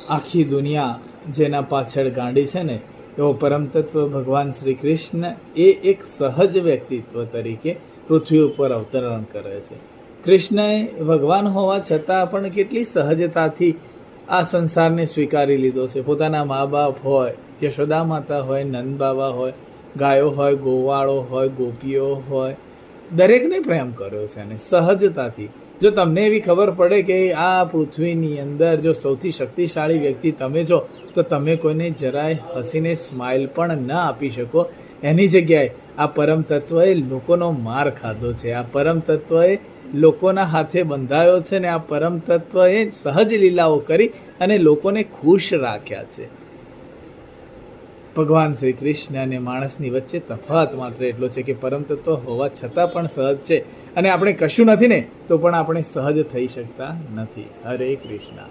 આખી દુનિયા જેના પાછળ ગાંડી છે ને એવો પરમતત્વ ભગવાન શ્રી કૃષ્ણ એ એક સહજ વ્યક્તિત્વ તરીકે પૃથ્વી ઉપર અવતરણ કરે છે. કૃષ્ણએ ભગવાન હોવા છતાં પણ કેટલી સહજતાથી આ સંસારને સ્વીકારી લીધો છે. પોતાના મા બાપ હોય, યશોદા માતા હોય, નંદ બાબા હોય, ગાયો હોય, ગોવાળો હોય, ગોપીઓ હોય, દરેકને પ્રેમ કર્યો છે અને સહજતાથી. જો તમને એવી ખબર પડે કે આ પૃથ્વીની અંદર જો સૌથી શક્તિશાળી વ્યક્તિ તમે છો, તો તમે કોઈને જરાય હસીને સ્માઇલ પણ ન આપી શકો. એની જગ્યાએ આ પરમ તત્વએ લોકોનો માર ખાધો છે, આ પરમ તત્વએ લોકોના હાથે બંધાયો છે ને આ પરમ તત્વએ સહજ લીલાઓ કરી અને લોકોને ખુશ રાખ્યા છે. ભગવાન શ્રી કૃષ્ણ અને માણસની વચ્ચે તફાવત માત્ર એટલો છે કે પરમ તત્વ હોવા છતાં પણ સહજ છે અને આપણે કશું નથી ને તો પણ આપણે સહજ થઈ શકતા નથી. હરે કૃષ્ણ.